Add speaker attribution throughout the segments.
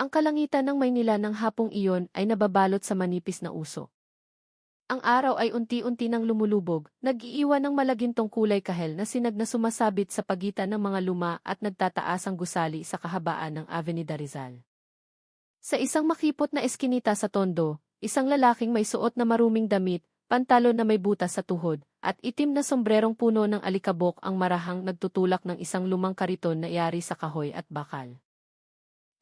Speaker 1: Ang kalangitan ng Maynila ng hapong iyon ay nababalot sa manipis na usok. Ang araw ay unti-unti nang lumulubog, nag-iiwan ng malagintong kulay kahel na sinag na sumasabit sa pagitan ng mga luma at nagtataasang gusali sa kahabaan ng Avenida Rizal. Sa isang makipot na eskinita sa Tondo, isang lalaking may suot na maruming damit, pantalon na may butas sa tuhod, at itim na sombrerong puno ng alikabok ang marahang nagtutulak ng isang lumang kariton na iyari sa kahoy at bakal.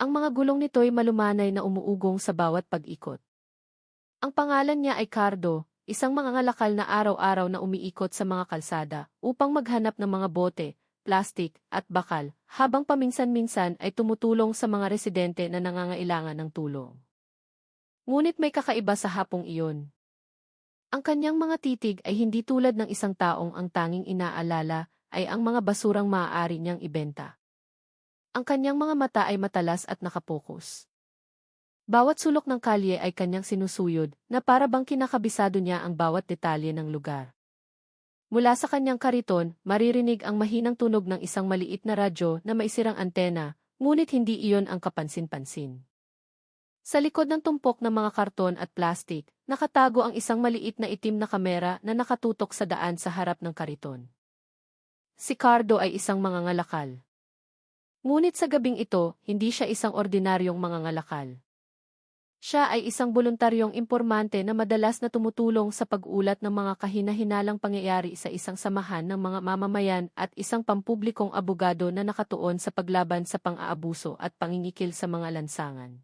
Speaker 1: Ang mga gulong nito'y malumanay na umuugong sa bawat pag-ikot. Ang pangalan niya ay Cardo, isang mangangalakal na araw-araw na umiikot sa mga kalsada upang maghanap ng mga bote, plastik, at bakal, habang paminsan-minsan ay tumutulong sa mga residente na nangangailangan ng tulong. Ngunit may kakaiba sa hapong iyon. Ang kanyang mga titig ay hindi tulad ng isang taong ang tanging inaalala ay ang mga basurang maaari niyang ibenta. Ang kanyang mga mata ay matalas at nakapokus. Bawat sulok ng kalye ay kanyang sinusuyod na para bang kinakabisado niya ang bawat detalye ng lugar. Mula sa kanyang kariton, maririnig ang mahinang tunog ng isang maliit na radyo na may sirang antena, ngunit hindi iyon ang kapansin-pansin. Sa likod ng tumpok ng mga karton at plastik, nakatago ang isang maliit na itim na kamera na nakatutok sa daan sa harap ng kariton. Si Cardo ay isang mangangalakal. Ngunit sa gabing ito, hindi siya isang ordinaryong mangangalakal. Siya ay isang voluntaryong impormante na madalas na tumutulong sa pag-ulat ng mga kahina-hinalang pangyayari sa isang samahan ng mga mamamayan at isang pampublikong abogado na nakatuon sa paglaban sa pang-aabuso at pangingikil sa mga lansangan.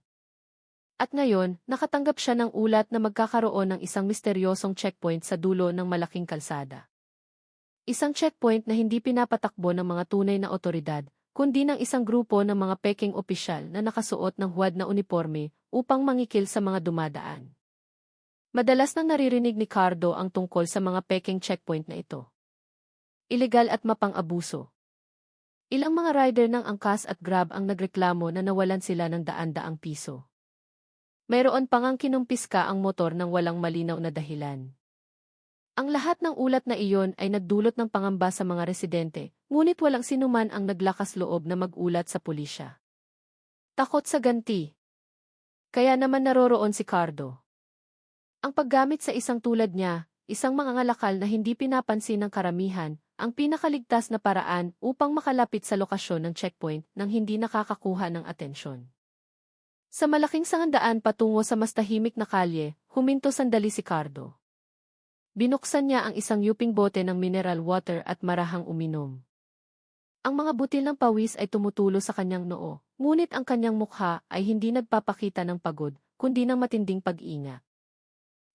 Speaker 1: At ngayon, nakatanggap siya ng ulat na magkakaroon ng isang misteryosong checkpoint sa dulo ng malaking kalsada. Isang checkpoint na hindi pinapatakbo ng mga tunay na otoridad, kundi ng isang grupo ng mga peking opisyal na nakasuot ng huwad na uniforme upang mangikil sa mga dumadaan. Madalas nang naririnig ni Cardo ang tungkol sa mga peking checkpoint na ito. Ilegal at mapang-abuso. Ilang mga rider ng angkas at grab ang nagreklamo na nawalan sila ng daan-daang piso. Mayroon pang ang kinumpiska ang motor ng walang malinaw na dahilan. Ang lahat ng ulat na iyon ay nagdulot ng pangamba sa mga residente, ngunit walang sinuman ang naglakas loob na mag-ulat sa pulisya. Takot sa ganti. Kaya naman naroroon si Cardo. Ang paggamit sa isang tulad niya, isang mangangalakal na hindi pinapansin ng karamihan, ang pinakaligtas na paraan upang makalapit sa lokasyon ng checkpoint nang hindi nakakakuha ng atensyon. Sa malaking sangandaan patungo sa mas tahimik na kalye, huminto sandali si Cardo. Binuksan niya ang isang yuping bote ng mineral water at marahang uminom. Ang mga butil ng pawis ay tumutulo sa kanyang noo, ngunit ang kanyang mukha ay hindi nagpapakita ng pagod, kundi ng matinding pag-ingat.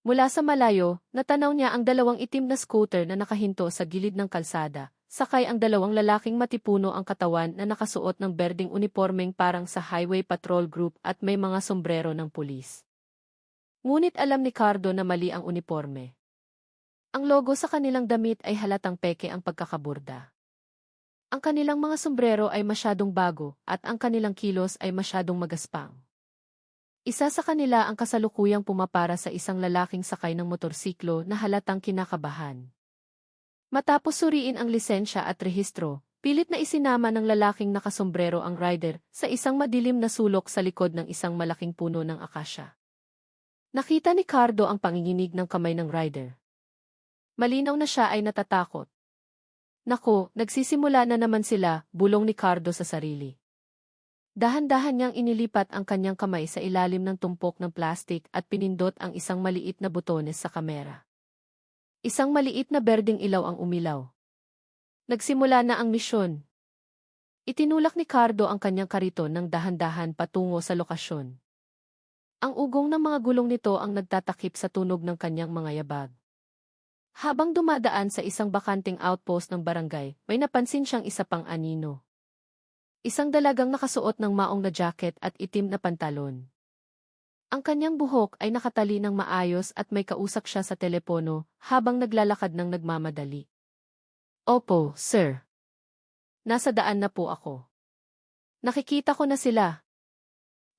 Speaker 1: Mula sa malayo, natanaw niya ang dalawang itim na scooter na nakahinto sa gilid ng kalsada, sakay ang dalawang lalaking matipuno ang katawan na nakasuot ng berdeng unipormeng parang sa highway patrol group at may mga sombrero ng pulis. Ngunit alam ni Cardo na mali ang uniporme. Ang logo sa kanilang damit ay halatang peke ang pagkakaburda. Ang kanilang mga sombrero ay masyadong bago at ang kanilang kilos ay masyadong magaspang. Isa sa kanila ang kasalukuyang pumapara sa isang lalaking sakay ng motorsiklo na halatang kinakabahan. Matapos suriin ang lisensya at rehistro, pilit na isinama ng lalaking nakasombrero ang rider sa isang madilim na sulok sa likod ng isang malaking puno ng akasya. Nakita ni Cardo ang panginginig ng kamay ng rider. Malinaw na siya ay natatakot. Naku, nagsisimula na naman sila, bulong ni Cardo sa sarili. Dahan-dahan niyang inilipat ang kanyang kamay sa ilalim ng tumpok ng plastik at pinindot ang isang maliit na butones sa kamera. Isang maliit na berdeng ilaw ang umilaw. Nagsimula na ang misyon. Itinulak ni Cardo ang kanyang kariton ng dahan-dahan patungo sa lokasyon. Ang ugong ng mga gulong nito ang nagtatakip sa tunog ng kanyang mga yabag. Habang dumadaan sa isang bakanting outpost ng barangay, may napansin siyang isa pang anino. Isang dalagang nakasuot ng maong na jacket at itim na pantalon. Ang kanyang buhok ay nakatali ng maayos at may kausap siya sa telepono habang naglalakad ng nagmamadali. Opo, sir. Nasa daan na po ako. Nakikita ko na sila.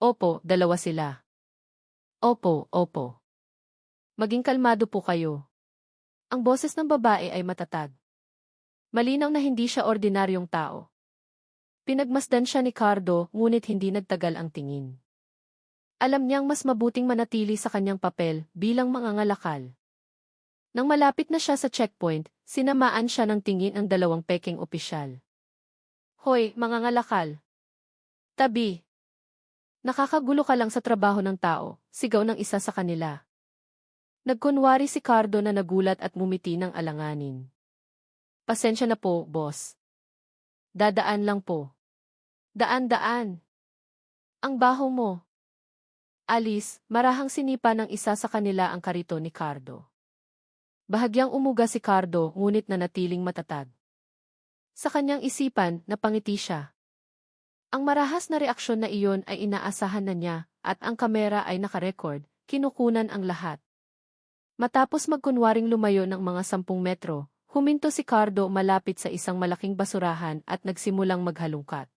Speaker 1: Opo, dalawa sila. Opo, opo. Maging kalmado po kayo. Ang boses ng babae ay matatag. Malinaw na hindi siya ordinaryong tao. Pinagmasdan siya ni Cardo, ngunit hindi nagtagal ang tingin. Alam niyang mas mabuting manatili sa kanyang papel bilang mangangalakal. Nang malapit na siya sa checkpoint, sinamaan siya ng tingin ang dalawang pekeng opisyal. Hoy, mangangalakal! Tabi! Nakakagulo ka lang sa trabaho ng tao, sigaw ng isa sa kanila. Nagkunwari si Cardo na nagulat at ngumiti ng alanganin. Pasensya na po, boss. Dadaan lang po. Daan-daan. Ang baho mo. Alis, marahang sinipa ng isa sa kanila ang kariton ni Cardo. Bahagyang umuga si Cardo ngunit nanatiling matatag. Sa kanyang isipan, napangiti siya. Ang marahas na reaksyon na iyon ay inaasahan na niya at ang kamera ay nakarecord, kinukunan ang lahat. Matapos magkunwaring lumayo ng mga 10 metro, huminto si Cardo malapit sa isang malaking basurahan at nagsimulang maghalungkat.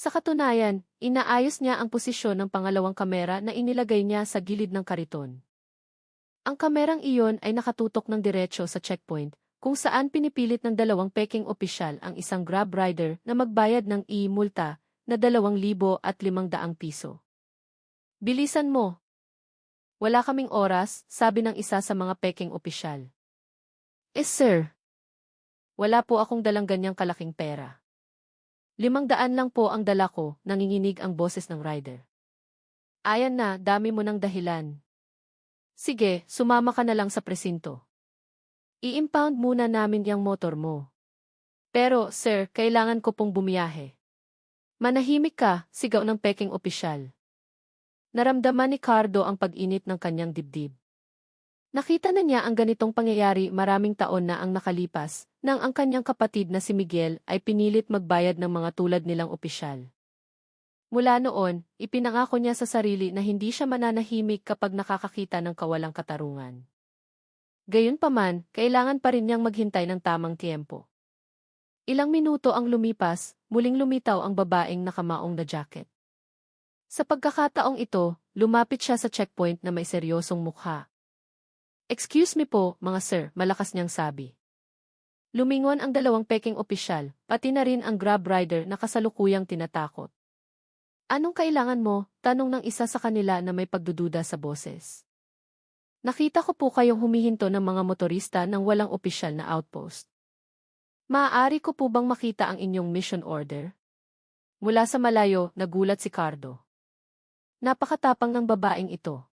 Speaker 1: Sa katunayan, inaayos niya ang posisyon ng pangalawang kamera na inilagay niya sa gilid ng kariton. Ang kamerang iyon ay nakatutok ng diretso sa checkpoint, kung saan pinipilit ng dalawang pekeng opisyal ang isang grab rider na magbayad ng multa na 2,500 piso. Bilisan mo! Wala kaming oras, sabi ng isa sa mga pekeng opisyal. Sir. Wala po akong dalang ganyang kalaking pera. 500 lang po ang dala ko, nanginginig ang boses ng rider. Ayan na, dami mo ng dahilan. Sige, sumama ka na lang sa presinto. I-impound muna namin yung motor mo. Pero, sir, kailangan ko pong bumiyahe. Manahimik ka, sigaw ng pekeng opisyal. Naramdaman ni Cardo ang pag-init ng kanyang dibdib. Nakita na niya ang ganitong pangyayari maraming taon na ang nakalipas, nang ang kanyang kapatid na si Miguel ay pinilit magbayad ng mga tulad nilang opisyal. Mula noon, ipinangako niya sa sarili na hindi siya mananahimik kapag nakakakita ng kawalang katarungan. Gayunpaman, kailangan pa rin niyang maghintay ng tamang tiempo. Ilang minuto ang lumipas, muling lumitaw ang babaeng nakamaong na jacket. Sa pagkakataong ito, lumapit siya sa checkpoint na may seryosong mukha. Excuse me po, mga sir, malakas niyang sabi. Lumingon ang dalawang pekeng opisyal, pati na rin ang grab rider na kasalukuyang tinatakot. Anong kailangan mo? Tanong ng isa sa kanila na may pagdududa sa boses. Nakita ko po kayong humihinto ng mga motorista ng walang opisyal na outpost. Maaari ko po bang makita ang inyong mission order? Mula sa malayo, nagulat si Cardo. Napakatapang ng babaeng ito.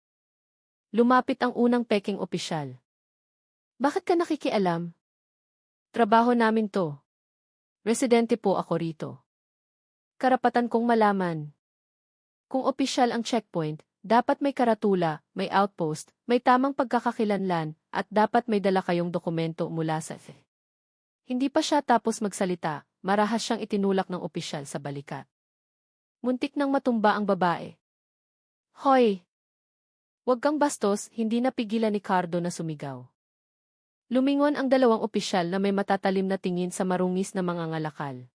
Speaker 1: Lumapit ang unang pekeng opisyal. Bakit ka nakikialam? Trabaho namin to. Residente po ako rito. Karapatan kong malaman. Kung opisyal ang checkpoint, dapat may karatula, may outpost, may tamang pagkakakilanlan, at dapat may dala kayong dokumento mula sa FE. Hindi pa siya tapos magsalita, marahas siyang itinulak ng opisyal sa balikat. Muntik nang matumba ang babae. Hoy! Huwag kang bastos, hindi napigilan ni Cardo na sumigaw. Lumingon ang dalawang opisyal na may matatalim na tingin sa marungis na mga ngalakal.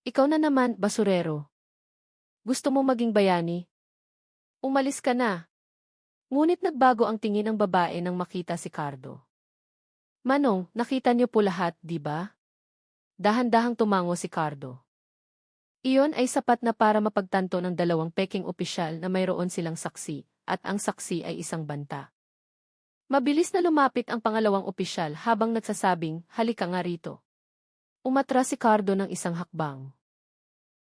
Speaker 1: Ikaw na naman, basurero. Gusto mo maging bayani? Umalis ka na. Ngunit nagbago ang tingin ng babae nang makita si Cardo. Manong, nakita niyo po lahat, di ba? Dahan-dahang tumango si Cardo. Iyon ay sapat na para mapagtanto ng dalawang pekeng opisyal na mayroon silang saksi, at ang saksi ay isang banta. Mabilis na lumapit ang pangalawang opisyal habang nagsasabing, halika nga rito. Umatras si Cardo ng isang hakbang.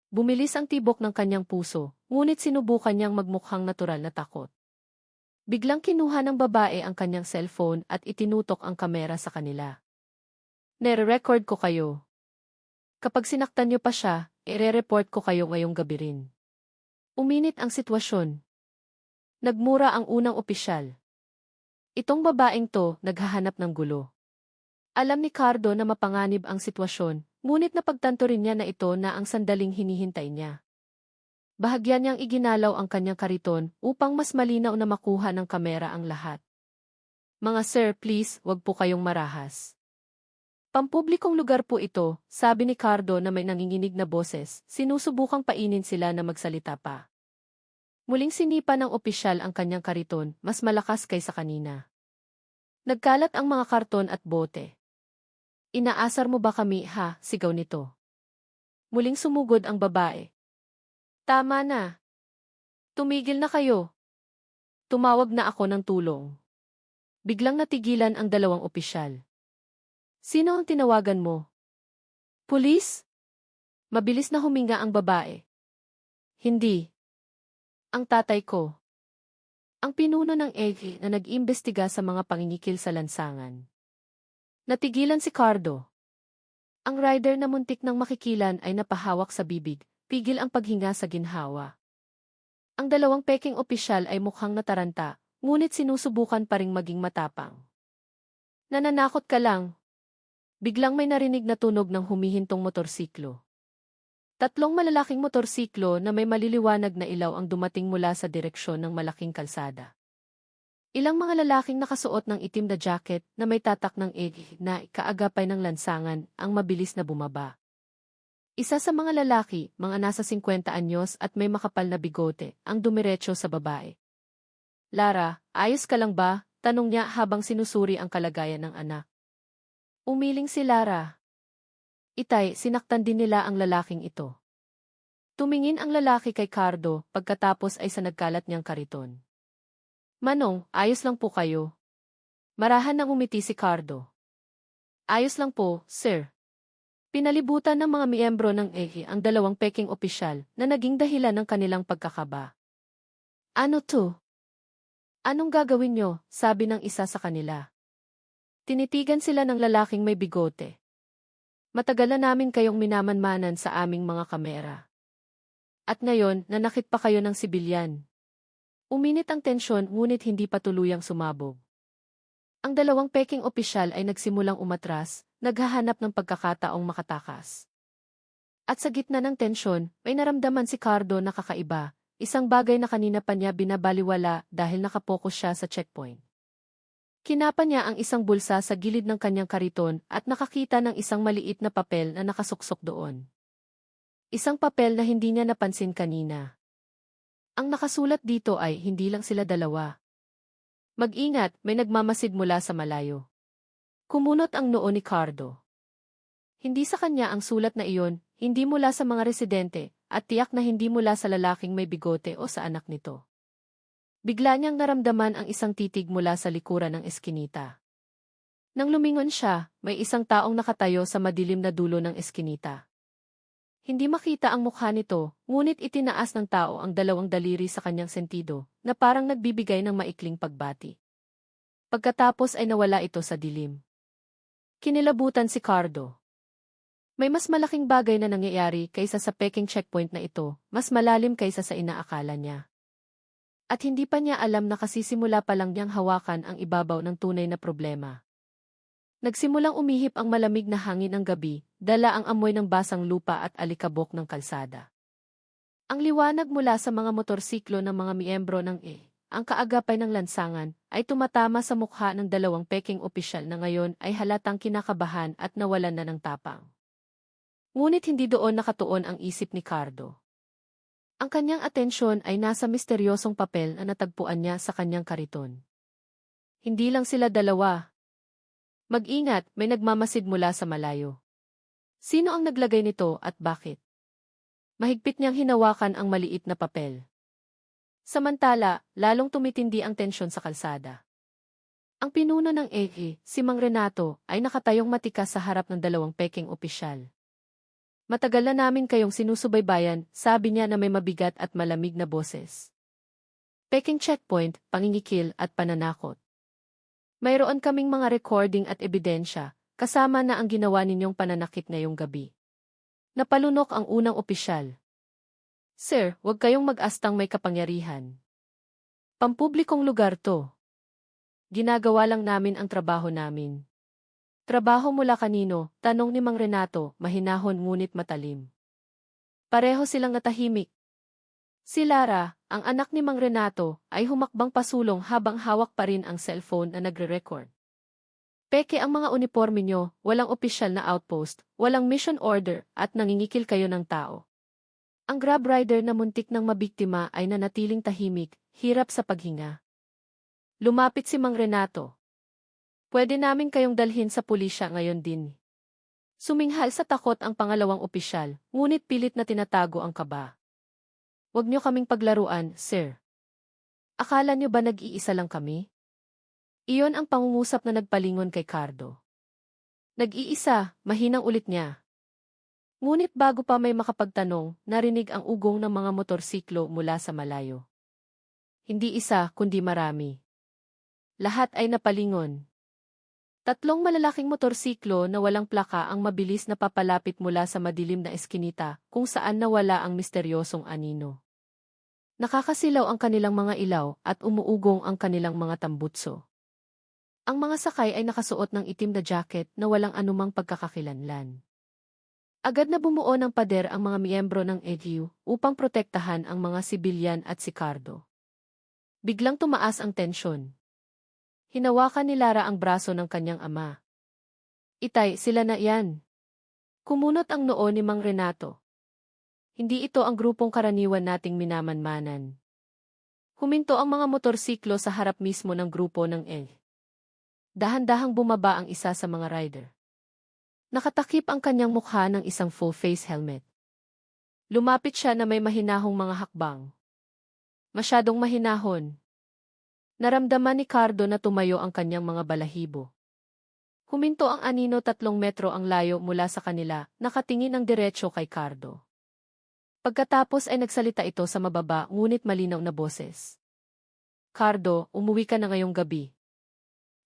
Speaker 1: Bumilis ang tibok ng kanyang puso, ngunit sinubukan niyang magmukhang natural na takot. Biglang kinuha ng babae ang kanyang cellphone at itinutok ang kamera sa kanila. Nere-record ko kayo. Kapag sinaktan niyo pa siya, ire-report ko kayo ngayong gabi rin. Uminit ang sitwasyon. Nagmura ang unang opisyal. Itong babaeng to, naghahanap ng gulo. Alam ni Cardo na mapanganib ang sitwasyon, ngunit napagtanto rin niya na ito na ang sandaling hinihintay niya. Bahagyan niyang iginalaw ang kanyang kariton upang mas malinaw na makuha ng kamera ang lahat. Mga sir, please, wag po kayong marahas. Pampublikong lugar po ito, sabi ni Cardo na may nanginginig na boses, sinusubukang painin sila na magsalita pa. Muling sinipa ng opisyal ang kanyang kariton, mas malakas kaysa kanina. Nagkalat ang mga karton at bote. Inaasar mo ba kami, ha? Sigaw nito. Muling sumugod ang babae. Tama na. Tumigil na kayo. Tumawag na ako ng tulong. Biglang natigilan ang dalawang opisyal. Sino ang tinawagan mo? Pulis? Mabilis na huminga ang babae. Hindi. Ang tatay ko. Ang pinuno ng EGI na nag-imbestiga sa mga pangingikil sa lansangan. Natigilan si Cardo. Ang rider na muntik nang makikilan ay napahawak sa bibig, pigil ang paghinga sa ginhawa. Ang dalawang peking opisyal ay mukhang nataranta, ngunit sinusubukan pa ring maging matapang. Nananakot ka lang. Biglang may narinig na tunog ng humihintong motorsiklo. Tatlong malalaking motorsiklo na may maliliwanag na ilaw ang dumating mula sa direksyon ng malaking kalsada. Ilang mga lalaking nakasuot ng itim na jacket na may tatak ng EGI na kaagapay ng lansangan ang mabilis na bumaba. Isa sa mga lalaki, mga nasa 50 anyos at may makapal na bigote, ang dumiretso sa babae. Lara, ayos ka lang ba? Tanong niya habang sinusuri ang kalagayan ng anak. Umiling si Lara. Itay, sinaktan din nila ang lalaking ito. Tumingin ang lalaki kay Cardo, pagkatapos ay sa nagkalat niyang kariton. Manong, ayos lang po kayo. Marahan nang umiti si Cardo. Ayos lang po, sir. Pinalibutan ng mga miyembro ng EGI ang dalawang peking opisyal na naging dahilan ng kanilang pagkakaba. Ano to? Anong gagawin nyo? Sabi ng isa sa kanila. Tinitigan sila ng lalaking may bigote. Matagal na namin kayong minamanmanan sa aming mga kamera. At ngayon, nanakit pa kayo ng sibilyan. Uminit ang tensyon ngunit hindi pa tuluyang sumabog. Ang dalawang peking opisyal ay nagsimulang umatras, naghahanap ng pagkakataong makatakas. At sa gitna ng tensyon, may naramdaman si Cardo na kakaiba, isang bagay na kanina pa niya binabaliwala dahil nakapokus siya sa checkpoint. Kinapa niya ang isang bulsa sa gilid ng kanyang kariton at nakakita ng isang maliit na papel na nakasuksok doon. Isang papel na hindi niya napansin kanina. Ang nakasulat dito ay hindi lang sila dalawa. Mag-ingat, may nagmamasid mula sa malayo. Kumunot ang noo ni Cardo. Hindi sa kanya ang sulat na iyon, hindi mula sa mga residente, at tiyak na hindi mula sa lalaking may bigote o sa anak nito. Bigla niyang naramdaman ang isang titig mula sa likuran ng eskinita. Nang lumingon siya, may isang taong nakatayo sa madilim na dulo ng eskinita. Hindi makita ang mukha nito, ngunit itinaas ng tao ang dalawang daliri sa kanyang sentido, na parang nagbibigay ng maikling pagbati. Pagkatapos ay nawala ito sa dilim. Kinilabutan si Cardo. May mas malaking bagay na nangyayari kaysa sa peking checkpoint na ito, mas malalim kaysa sa inaakala niya. At hindi pa niya alam na kasisimula pa lang niyang hawakan ang ibabaw ng tunay na problema. Nagsimulang umihip ang malamig na hangin ng gabi, dala ang amoy ng basang lupa at alikabok ng kalsada. Ang liwanag mula sa mga motorsiklo ng mga miyembro ng ang kaagapay ng lansangan, ay tumatama sa mukha ng dalawang peking opisyal na ngayon ay halatang kinakabahan at nawalan na ng tapang. Ngunit hindi doon nakatuon ang isip ni Cardo. Ang kanyang atensyon ay nasa misteryosong papel na natagpuan niya sa kanyang kariton. Hindi lang sila dalawa. Mag-ingat, may nagmamasid mula sa malayo. Sino ang naglagay nito at bakit? Mahigpit niyang hinawakan ang maliit na papel. Samantala, lalong tumitindi ang tensyon sa kalsada. Ang pinuno ng EGI, si Mang Renato, ay nakatayong matikas sa harap ng dalawang peking opisyal. Matagal na namin kayong sinusubaybayan, sabi niya na may mabigat at malamig na boses. Peking checkpoint, pangingikil at pananakot. Mayroon kaming mga recording at ebidensya, kasama na ang ginawa ninyong pananakit ngayong gabi. Napalunok ang unang opisyal. Sir, huwag kayong mag-astang may kapangyarihan. Pampublikong lugar to. Ginagawa lang namin ang trabaho namin. Trabaho mula kanino? Tanong ni Mang Renato, mahinahon ngunit matalim. Pareho silang natahimik. Si Lara, ang anak ni Mang Renato, ay humakbang pasulong habang hawak pa rin ang cellphone na nagre-record. Peke ang mga uniforme nyo, walang opisyal na outpost, walang mission order, at nangingikil kayo ng tao. Ang grab rider na muntik ng mabiktima ay nanatiling tahimik, hirap sa paghinga. Lumapit si Mang Renato. Pwede namin kayong dalhin sa pulisya ngayon din. Suminghal sa takot ang pangalawang opisyal, ngunit pilit na tinatago ang kaba. Huwag niyo kaming paglaruan, sir. Akala niyo ba nag-iisa lang kami? Iyon ang pangungusap na nagpalingon kay Cardo. Nag-iisa, mahinang ulit niya. Ngunit bago pa may makapagtanong, narinig ang ugong ng mga motorsiklo mula sa malayo. Hindi isa, kundi marami. Lahat ay napalingon. Tatlong malalaking motorsiklo na walang plaka ang mabilis na papalapit mula sa madilim na eskinita kung saan nawala ang misteryosong anino. Nakakasilaw ang kanilang mga ilaw at umuugong ang kanilang mga tambutso. Ang mga sakay ay nakasuot ng itim na jacket na walang anumang pagkakakilanlan. Agad na bumuo ng pader ang mga miyembro ng EDU upang protektahan ang mga sibilyan at si Cardo. Biglang tumaas ang tensyon. Hinawakan ni Lara ang braso ng kanyang ama. Itay, sila na yan. Kumunot ang noo ni Mang Renato. Hindi ito ang grupong karaniwan nating minamanmanan. Huminto ang mga motorsiklo sa harap mismo ng grupo ng EDU. Dahan-dahang bumaba ang isa sa mga rider. Nakatakip ang kanyang mukha ng isang full-face helmet. Lumapit siya na may mahinahong mga hakbang. Masyadong mahinahon. Naramdaman ni Cardo na tumayo ang kanyang mga balahibo. Huminto ang anino 3 metro ang layo mula sa kanila, nakatingin ng diretso kay Cardo. Pagkatapos ay nagsalita ito sa mababa ngunit malinaw na boses. Cardo, umuwi ka na ngayong gabi.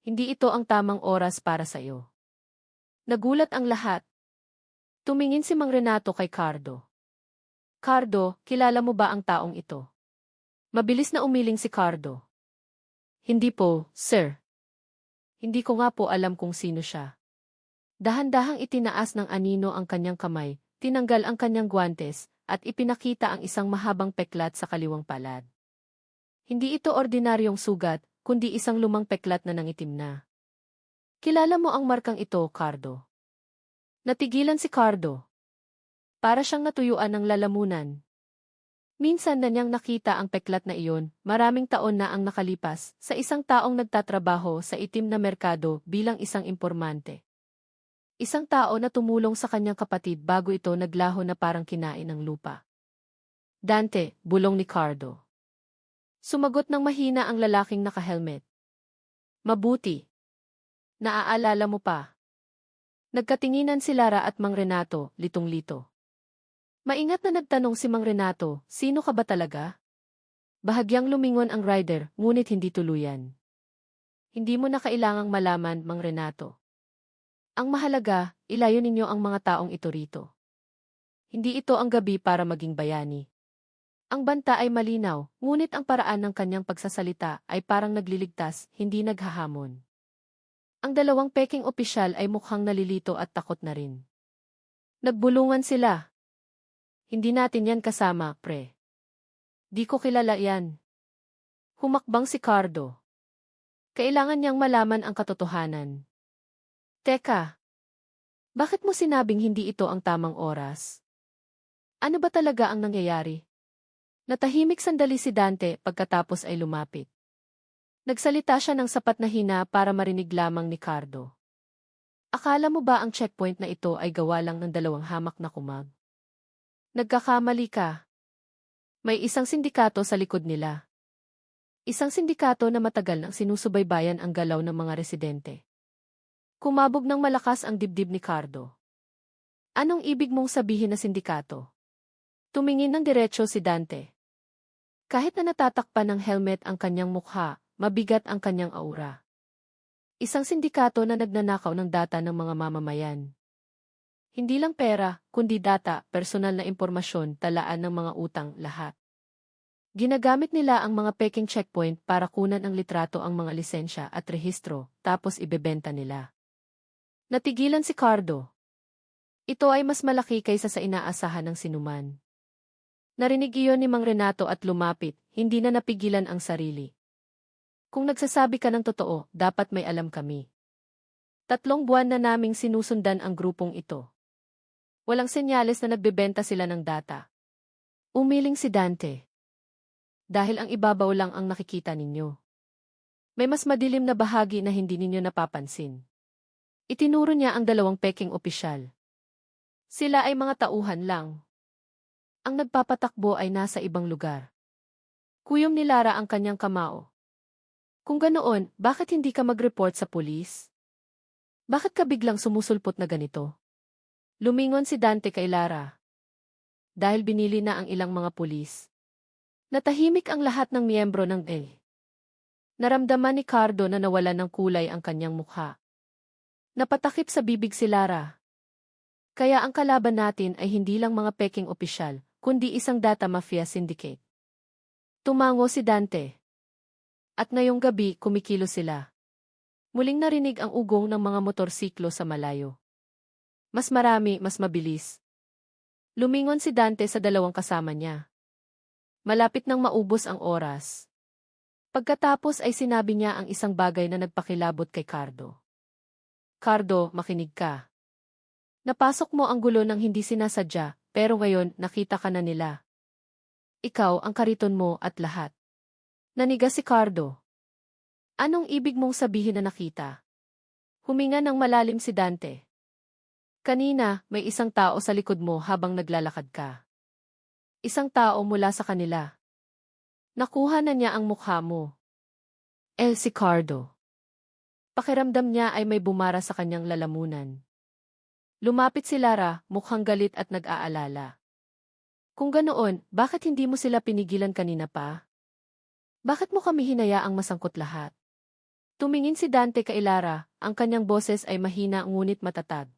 Speaker 1: Hindi ito ang tamang oras para sa iyo. Nagulat ang lahat. Tumingin si Mang Renato kay Cardo. Cardo, kilala mo ba ang taong ito? Mabilis na umiling si Cardo. Hindi po, sir. Hindi ko nga po alam kung sino siya. Dahan-dahang itinaas ng anino ang kanyang kamay, tinanggal ang kanyang guwantes, at ipinakita ang isang mahabang peklat sa kaliwang palad. Hindi ito ordinaryong sugat, kundi isang lumang peklat na nangitim na. Kilala mo ang markang ito, Cardo. Natigilan si Cardo. Para siyang natuyuan ng lalamunan. Minsan na niyang nakita ang peklat na iyon, maraming taon na ang nakalipas, sa isang taong nagtatrabaho sa itim na merkado bilang isang impormante. Isang tao na tumulong sa kanyang kapatid bago ito naglaho na parang kinain ng lupa. Dante, bulong ni Cardo. Sumagot ng mahina ang lalaking naka-helmet. Mabuti. Naaalala mo pa. Nagkatinginan si Lara at Mang Renato, litong-lito. Maingat na nagtanong si Mang Renato, sino ka ba talaga? Bahagyang lumingon ang rider, ngunit hindi tuluyan. Hindi mo na kailangang malaman, Mang Renato. Ang mahalaga, ilayo ninyo ang mga taong ito rito. Hindi ito ang gabi para maging bayani. Ang banta ay malinaw, ngunit ang paraan ng kanyang pagsasalita ay parang nagliligtas, hindi naghahamon. Ang dalawang peking opisyal ay mukhang nalilito at takot na rin. Nagbulungan sila. Hindi natin yan kasama, pre. Di ko kilala yan. Humakbang si Cardo. Kailangan niyang malaman ang katotohanan. Teka. Bakit mo sinabing hindi ito ang tamang oras? Ano ba talaga ang nangyayari? Natahimik sandali si Dante pagkatapos ay lumapit. Nagsalita siya ng sapat na hina para marinig lamang ni Cardo. Akala mo ba ang checkpoint na ito ay gawa lang ng 2 hamak na kumag? Nagkakamali ka. May isang sindikato sa likod nila. Isang sindikato na matagal nang sinusubaybayan ang galaw ng mga residente. Kumabog ng malakas ang dibdib ni Cardo. Anong ibig mong sabihin na sindikato? Tumingin ng diretso si Dante. Kahit na natatakpan ng helmet ang kanyang mukha, mabigat ang kanyang aura. Isang sindikato na nagnanakaw ng data ng mga mamamayan. Hindi lang pera, kundi data, personal na impormasyon, talaan ng mga utang, lahat. Ginagamit nila ang mga peking checkpoint para kunan ang litrato ang mga lisensya at rehistro, tapos ibebenta nila. Natigilan si Cardo. Ito ay mas malaki kaysa sa inaasahan ng sinuman. Narinig iyon ni Mang Renato at lumapit, hindi na napigilan ang sarili. Kung nagsasabi ka ng totoo, dapat may alam kami. 3 buwan na naming sinusundan ang grupong ito. Walang senyales na nagbebenta sila ng data. Umiling si Dante. Dahil ang ibabaw lang ang nakikita ninyo. May mas madilim na bahagi na hindi ninyo napapansin. Itinuro niya ang 2 peking opisyal. Sila ay mga tauhan lang. Ang nagpapatakbo ay nasa ibang lugar. Kuyom ni Lara ang kanyang kamao. Kung ganoon, bakit hindi ka mag-report sa pulis? Bakit ka biglang sumusulpot na ganito? Lumingon si Dante kay Lara. Dahil binili na ang ilang mga pulis. Natahimik ang lahat ng miyembro ng Naramdaman ni Cardo na nawalan ng kulay ang kanyang mukha. Napatakip sa bibig si Lara. Kaya ang kalaban natin ay hindi lang mga peking opisyal, kundi isang data mafia syndicate. Tumango si Dante. At ngayong gabi kumikilos sila. Muling narinig ang ugong ng mga motorsiklo sa malayo. Mas marami, mas mabilis. Lumingon si Dante sa dalawang kasama niya. Malapit nang maubos ang oras. Pagkatapos ay sinabi niya ang isang bagay na nagpakilabot kay Cardo. Cardo, makinig ka. Napasok mo ang gulo ng hindi sinasadya, pero ngayon nakita ka na nila. Ikaw ang kariton mo at lahat. Naniga si Cardo. Anong ibig mong sabihin na nakita? Huminga ng malalim si Dante. Kanina, may isang tao sa likod mo habang naglalakad ka. Isang tao mula sa kanila. Nakuha na niya ang mukha mo. Si Cardo. Pakiramdam niya ay may bumara sa kanyang lalamunan. Lumapit si Lara, mukhang galit at nag-aalala. Kung ganoon, bakit hindi mo sila pinigilan kanina pa? Bakit mo kami hinayaang masangkot lahat? Tumingin si Dante kay Lara, ang kanyang boses ay mahina ngunit matatag.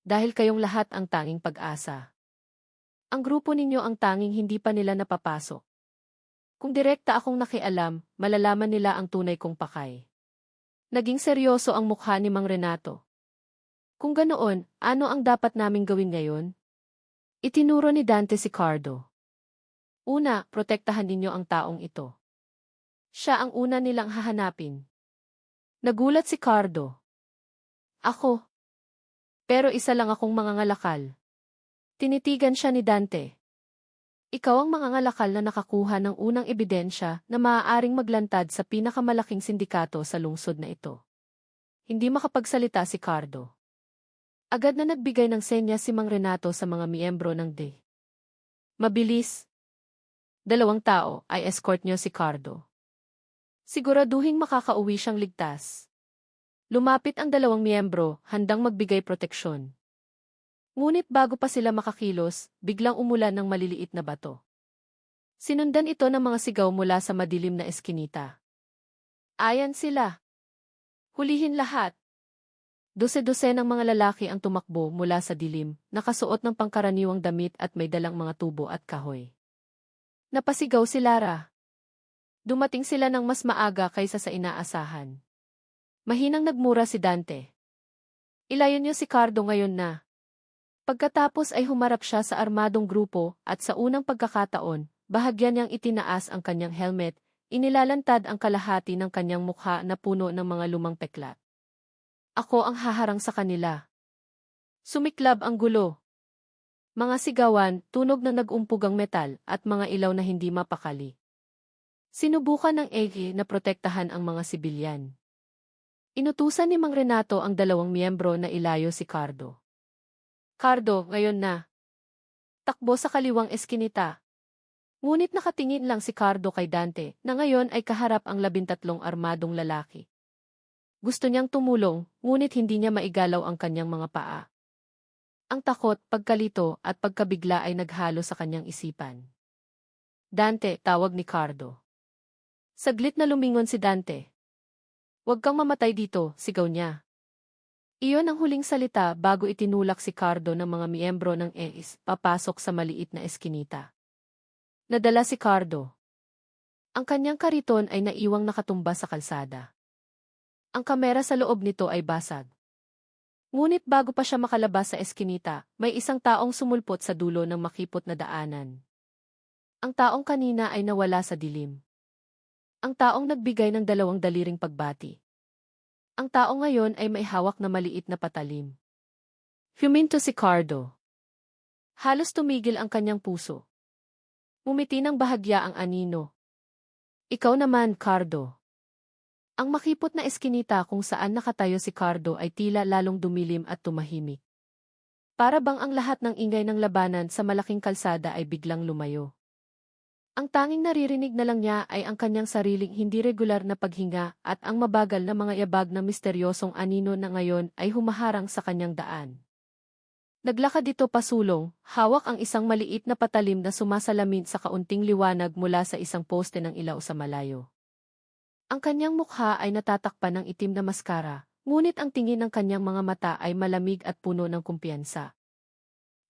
Speaker 1: Dahil kayong lahat ang tanging pag-asa. Ang grupo ninyo ang tanging hindi pa nila napapasok. Kung direkta akong nakialam, malalaman nila ang tunay kong pakay. Naging seryoso ang mukha ni Mang Renato. Kung ganoon, ano ang dapat naming gawin ngayon? Itinuro ni Dante si Cardo. Una, protektahan ninyo ang taong ito. Siya ang una nilang hahanapin. Nagulat si Cardo. Ako. Pero isa lang akong mangangalakal. Tinitigan siya ni Dante. Ikaw ang mangangalakal na nakakuha ng unang ebidensya na maaaring maglantad sa pinakamalaking sindikato sa lungsod na ito. Hindi makapagsalita si Cardo. Agad na nagbigay ng senya si Mang Renato sa mga miyembro ng Mabilis. 2 tao ay escort niyo si Cardo. Siguraduhing makakauwi siyang ligtas. Lumapit ang 2 miyembro, handang magbigay proteksyon. Ngunit bago pa sila makakilos, biglang umulan ng maliliit na bato. Sinundan ito ng mga sigaw mula sa madilim na eskinita. Ayan sila. Hulihin lahat. Dose-dose ng mga lalaki ang tumakbo mula sa dilim, nakasuot ng pangkaraniwang damit at may dalang mga tubo at kahoy. Napasigaw si Lara. Dumating sila ng mas maaga kaysa sa inaasahan. Mahinang nagmura si Dante. Ilayon niyo si Cardo ngayon na. Pagkatapos ay humarap siya sa armadong grupo at sa unang pagkakataon, bahagyan niyang itinaas ang kanyang helmet, inilalantad ang kalahati ng kanyang mukha na puno ng mga lumang peklat. Ako ang haharang sa kanila. Sumiklab ang gulo. Mga sigawan, tunog na nag-umpugang metal at mga ilaw na hindi mapakali. Sinubukan ng EG na protektahan ang mga sibilyan. Inutusan ni Mang Renato ang 2 miyembro na ilayo si Cardo. Cardo, ngayon na. Takbo sa kaliwang eskinita. Ngunit nakatingin lang si Cardo kay Dante na ngayon ay kaharap ang 13 armadong lalaki. Gusto niyang tumulong, ngunit hindi niya maigalaw ang kanyang mga paa. Ang takot, pagkalito at pagkabigla ay naghalo sa kanyang isipan. Dante, tawag ni Cardo. Saglit na lumingon si Dante. Huwag kang mamatay dito, sigaw niya. Iyon ang huling salita bago itinulak si Cardo ng mga miyembro ng papasok sa maliit na eskinita. Nadala si Cardo. Ang kanyang kariton ay naiwang nakatumba sa kalsada. Ang kamera sa loob nito ay basag. Ngunit bago pa siya makalabas sa eskinita, may isang taong sumulpot sa dulo ng makipot na daanan. Ang taong kanina ay nawala sa dilim. Ang taong nagbigay ng 2 daliring pagbati. Ang tao ngayon ay may hawak na maliit na patalim. Huminto si Cardo. Halos tumigil ang kanyang puso. Ngumiti ng bahagya ang anino. Ikaw naman, Cardo. Ang makipot na eskinita kung saan nakatayo si Cardo ay tila lalong dumilim at tumahimik. Para bang ang lahat ng ingay ng labanan sa malaking kalsada ay biglang lumayo. Ang tanging naririnig na lang niya ay ang kanyang sariling hindi regular na paghinga at ang mabagal na mga yabag ng misteryosong anino na ngayon ay humaharang sa kanyang daan. Naglakad ito pasulong, hawak ang isang maliit na patalim na sumasalamin sa kaunting liwanag mula sa isang poste ng ilaw sa malayo. Ang kanyang mukha ay natatakpan ng itim na maskara, ngunit ang tingin ng kanyang mga mata ay malamig at puno ng kumpiyansa.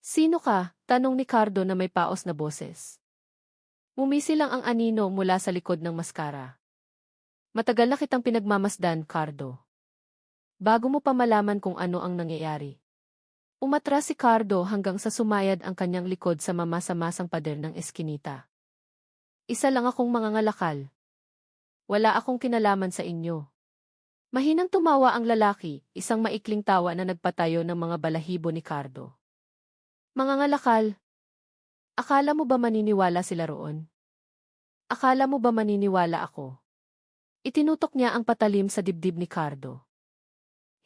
Speaker 1: "Sino ka?" tanong ni Cardo na may paos na boses. Umisi lang ang anino mula sa likod ng maskara. "Matagal na kitang pinagmamasdan, Cardo. Bago mo pa malaman kung ano ang nangyayari." Umatras si Cardo hanggang sa sumayad ang kanyang likod sa mamasa-masang pader ng eskinita. "Isa lang akong mangangalakal. Wala akong kinalaman sa inyo." Mahinang tumawa ang lalaki, isang maikling tawa na nagpatayo ng mga balahibo ni Cardo. "Mangangalakal? Akala mo ba maniniwala sila roon? Akala mo ba maniniwala ako?" Itinutok niya ang patalim sa dibdib ni Cardo.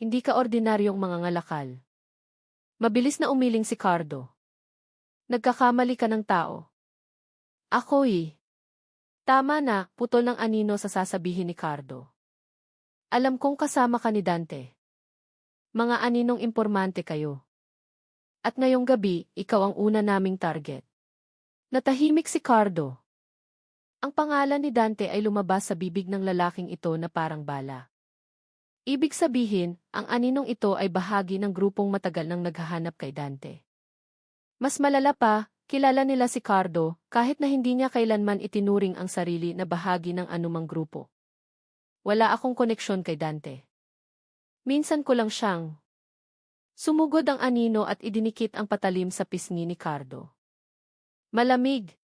Speaker 1: "Hindi ka ordinaryong mangangalakal." Mabilis na umiling si Cardo. "Nagkakamali ka ng tao." "Ako eh." "Tama na," putol ng anino sa sasabihin ni Cardo. "Alam kong kasama ka ni Dante. Mga aninong impormante kayo. At ngayong gabi, ikaw ang una naming target." Natahimik si Cardo. Ang pangalan ni Dante ay lumabas sa bibig ng lalaking ito na parang bala. Ibig sabihin, ang aninong ito ay bahagi ng grupong matagal nang naghahanap kay Dante. Mas malala pa, kilala nila si Cardo kahit na hindi niya kailanman itinuring ang sarili na bahagi ng anumang grupo. "Wala akong koneksyon kay Dante. Minsan ko lang siyang..." Sumugod ang anino at idinikit ang patalim sa pisngi ni Cardo. "Malamig.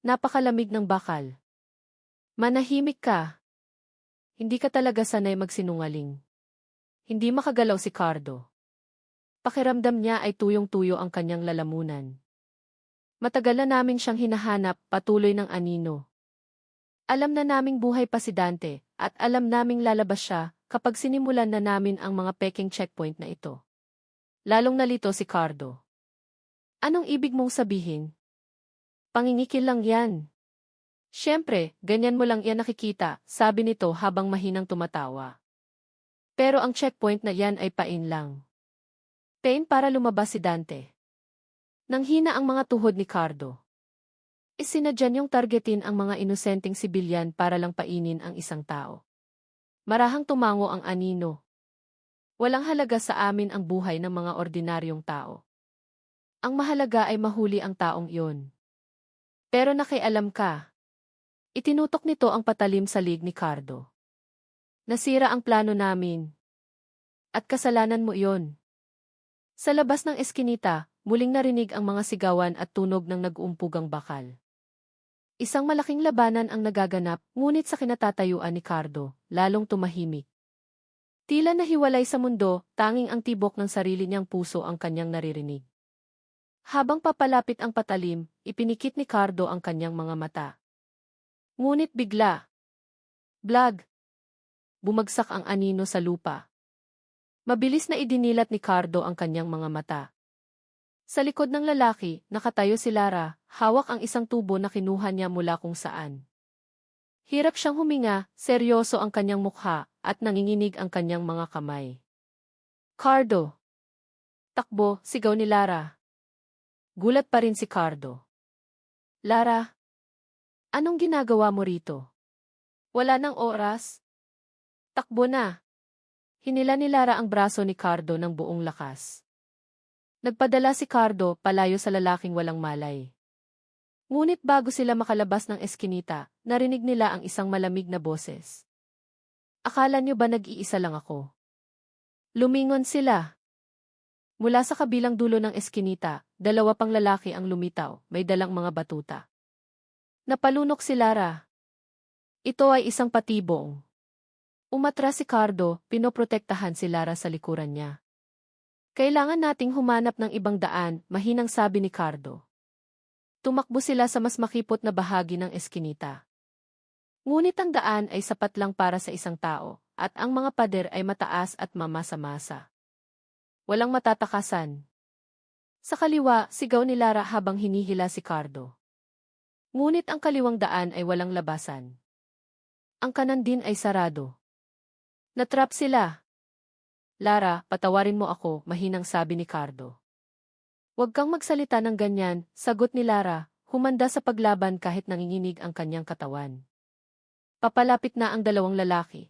Speaker 1: Napakalamig ng bakal. Manahimik ka. Hindi ka talaga sanay magsinungaling." Hindi makagalaw si Cardo. Pakiramdam niya ay tuyong-tuyo ang kanyang lalamunan. "Matagal na namin siyang hinahanap," patuloy ng anino. "Alam na naming buhay pa si Dante, at alam naming lalabas siya kapag sinimulan na namin ang mga peking checkpoint na ito." Lalong nalito si Cardo. "Anong ibig mong sabihin?" "Pangingikil lang yan." "Siyempre, ganyan mo lang yan nakikita," sabi nito habang mahinang tumatawa. "Pero ang checkpoint na yan ay pain lang. Pain para lumabas si Dante." Nanghina ang mga tuhod ni Cardo. Isinadya niyong targetin ang mga inosenteng sibilyan para lang painin ang isang tao. Marahang tumango ang anino. "Walang halaga sa amin ang buhay ng mga ordinaryong tao. Ang mahalaga ay mahuli ang taong iyon." "Pero nakialam ka." Itinutok nito ang patalim sa lig ni Cardo. "Nasira ang plano namin. At kasalanan mo iyon." Sa labas ng eskinita, muling narinig ang mga sigawan at tunog ng nag-uumpugang bakal. Isang malaking labanan ang nagaganap, ngunit sa kinatatayuan ni Cardo, lalong tumahimik. Tila nahiwalay sa mundo, tanging ang tibok ng sarili niyang puso ang kanyang naririnig. Habang papalapit ang patalim, ipinikit ni Cardo ang kanyang mga mata. Ngunit bigla, blag, bumagsak ang anino sa lupa. Mabilis na idinilat ni Cardo ang kanyang mga mata. Sa likod ng lalaki, nakatayo si Lara, hawak ang isang tubo na kinuha niya mula kung saan. Hirap siyang huminga, seryoso ang kanyang mukha, at nanginginig ang kanyang mga kamay. "Cardo!" Takbo, sigaw ni Lara. Gulat pa rin si Cardo. "Lara, anong ginagawa mo rito? Wala nang oras? Takbo na!" Hinila ni Lara ang braso ni Cardo ng buong lakas. Nagpadala si Cardo palayo sa lalaking walang malay. Ngunit bago sila makalabas ng eskinita, narinig nila ang isang malamig na boses. "Akala niyo ba nag-iisa lang ako?" Lumingon sila. Mula sa kabilang dulo ng eskinita, dalawa pang lalaki ang lumitaw, may dalang mga batuta. Napalunok si Lara. Ito ay isang patibong. Umatras si Cardo, pinoprotektahan si Lara sa likuran niya. "Kailangan nating humanap ng ibang daan," mahinang sabi ni Cardo. Tumakbo sila sa mas makipot na bahagi ng eskinita. Ngunit ang daan ay sapat lang para sa isang tao, at ang mga pader ay mataas at mamasa-masa. Walang matatakasan. Sa kaliwa, sigaw ni Lara habang hinihila si Cardo. Ngunit ang kaliwang daan ay walang labasan. Ang kanan din ay sarado. Natrap sila. Lara, patawarin mo ako, mahinang sabi ni Cardo. Huwag kang magsalita ng ganyan, sagot ni Lara, humanda sa paglaban kahit nanginginig ang kanyang katawan. Papalapit na ang dalawang lalaki.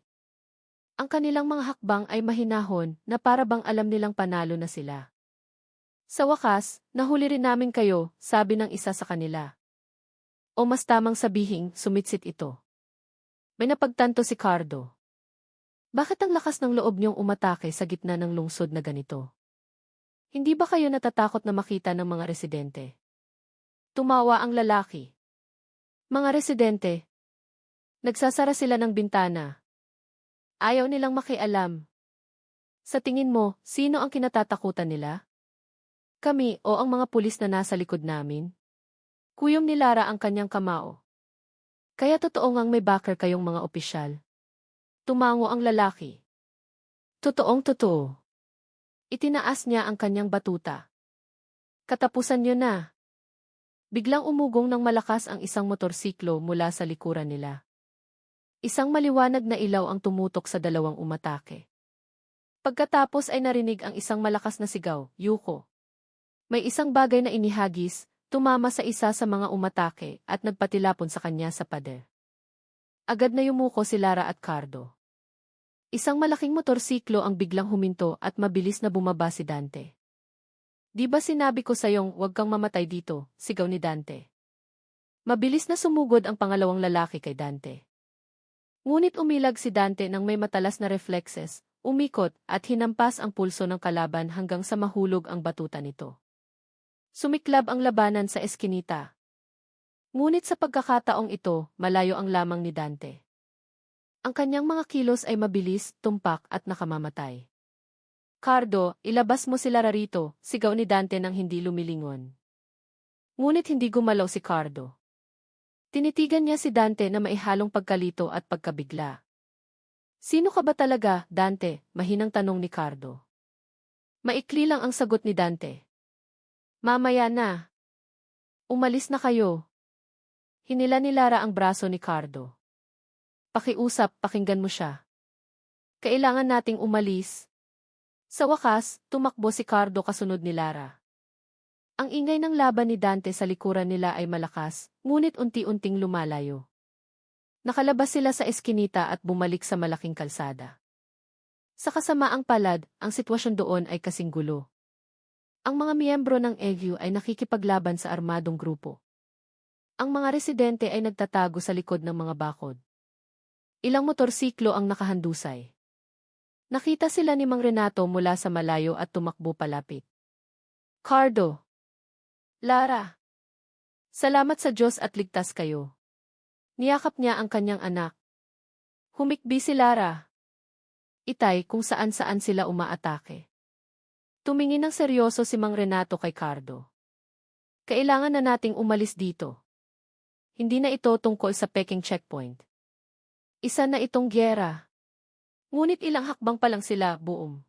Speaker 1: Ang kanilang mga hakbang ay mahinahon na para bang alam nilang panalo na sila. Sa wakas, nahuli rin namin kayo, sabi ng isa sa kanila. O mas tamang sabihing, sumitsit ito. May napagtanto si Cardo. Bakit ang lakas ng loob niyong umatake sa gitna ng lungsod na ganito? Hindi ba kayo natatakot na makita ng mga residente? Tumawa ang lalaki. Mga residente. Nagsasara sila ng bintana. Ayaw nilang makialam. Sa tingin mo, sino ang kinatatakutan nila? Kami o ang mga pulis na nasa likod namin? Kuyom ni Lara ang kanyang kamao. Kaya totoo ngang may backer kayong mga opisyal. Tumango ang lalaki. Totoong totoo. Itinaas niya ang kanyang batuta. Katapusan niyo na. Biglang umugong ng malakas ang isang motorsiklo mula sa likuran nila. Isang maliwanag na ilaw ang tumutok sa dalawang umatake. Pagkatapos ay narinig ang isang malakas na sigaw, Yuko. May isang bagay na inihagis, tumama sa isa sa mga umatake at nagpatilapon sa kanya sa pader. Agad na yumuko si Lara at Cardo. Isang malaking motorsiklo ang biglang huminto at mabilis na bumaba si Dante. Di ba sinabi ko sayong huwag kang mamatay dito, sigaw ni Dante. Mabilis na sumugod ang pangalawang lalaki kay Dante. Ngunit umilag si Dante nang may matalas na reflexes, umikot at hinampas ang pulso ng kalaban hanggang sa mahulog ang batuta nito. Sumiklab ang labanan sa eskinita. Ngunit sa pagkakataong ito, malayo ang lamang ni Dante. Ang kanyang mga kilos ay mabilis, tumpak at nakamamatay. Cardo, ilabas mo sila rarito, sigaw ni Dante nang hindi lumilingon. Ngunit hindi gumalaw si Cardo. Tinitigan niya si Dante na maihalong pagkalito at pagkabigla. Sino ka ba talaga, Dante? Mahinang tanong ni Cardo. Maikli lang ang sagot ni Dante. Mamaya na. Umalis na kayo. Hinila ni Lara ang braso ni Cardo. Pakiusap, pakinggan mo siya. Kailangan nating umalis. Sa wakas, tumakbo si Cardo kasunod ni Lara. Ang ingay ng laban ni Dante sa likuran nila ay malakas, ngunit unti-unting lumalayo. Nakalabas sila sa eskinita at bumalik sa malaking kalsada. Sa kasamaang palad, ang sitwasyon doon ay kasing gulo. Ang mga miyembro ng EGU ay nakikipaglaban sa armadong grupo. Ang mga residente ay nagtatago sa likod ng mga bakod. Ilang motorsiklo ang nakahandusay. Nakita sila ni Mang Renato mula sa malayo at tumakbo palapit. Cardo. Lara. Salamat sa Diyos at ligtas kayo. Niyakap niya ang kanyang anak. Humikbi si Lara. Itay kung saan-saan sila umaatake. Tumingin ng seryoso si Mang Renato kay Cardo. Kailangan na nating umalis dito. Hindi na ito tungkol sa Peking checkpoint. Isa na itong gyera. Ngunit ilang hakbang pa lang sila, buom.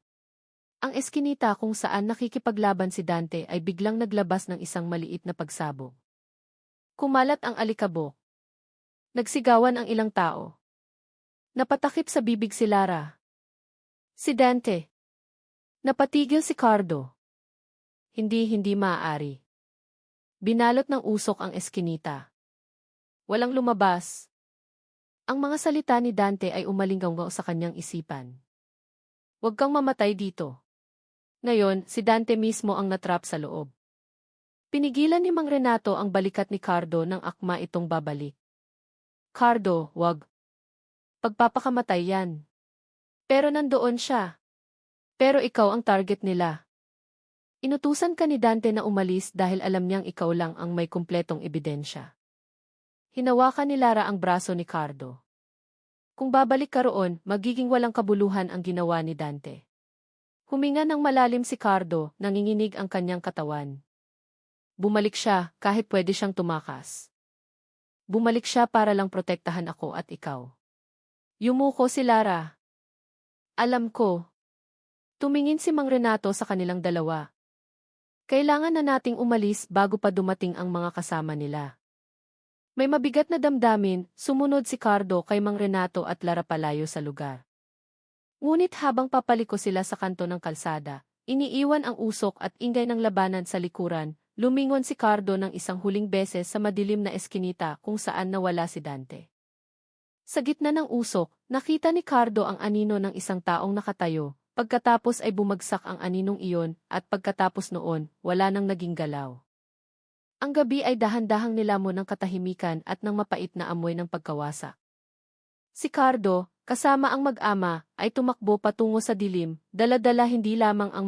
Speaker 1: Ang eskinita kung saan nakikipaglaban si Dante ay biglang naglabas ng isang maliit na pagsabog. Kumalat ang alikabok. Nagsigawan ang ilang tao. Napatakip sa bibig si Lara. Si Dante. Napatigil si Cardo. Hindi maaari. Binalot ng usok ang eskinita. Walang lumabas. Ang mga salita ni Dante ay umalinggaw sa kanyang isipan. Huwag kang mamatay dito. Ngayon, si Dante mismo ang natrap sa loob. Pinigilan ni Mang Renato ang balikat ni Cardo nang akma itong babalik. Cardo, wag. Pagpapakamatay yan. Pero nandoon siya. Pero ikaw ang target nila. Inutusan ka ni Dante na umalis dahil alam niyang ikaw lang ang may kumpletong ebidensya. Hinawakan ni Lara ang braso ni Cardo. Kung babalik ka roon, magiging walang kabuluhan ang ginawa ni Dante. Huminga ng malalim si Cardo, nanginginig ang kanyang katawan. Bumalik siya, kahit pwede siyang tumakas. Bumalik siya para lang protektahan ako at ikaw. Yumuko si Lara. Alam ko. Tumingin si Mang Renato sa kanilang dalawa. Kailangan na nating umalis bago pa dumating ang mga kasama nila. May mabigat na damdamin, sumunod si Cardo kay Mang Renato at Lara palayo sa lugar. Ngunit habang papaliko sila sa kanto ng kalsada, iniiwan ang usok at ingay ng labanan sa likuran, lumingon si Cardo ng isang huling beses sa madilim na eskinita kung saan nawala si Dante. Sa gitna ng usok, nakita ni Cardo ang anino ng isang taong nakatayo, pagkatapos ay bumagsak ang aninong iyon at pagkatapos noon, wala nang naging galaw. Ang gabi ay dahan-dahang nilamon ng katahimikan at ng mapait na amoy ng pagkawasak. Si Cardo, kasama ang mag-ama, ay tumakbo patungo sa dilim, dala-dala hindi lamang ang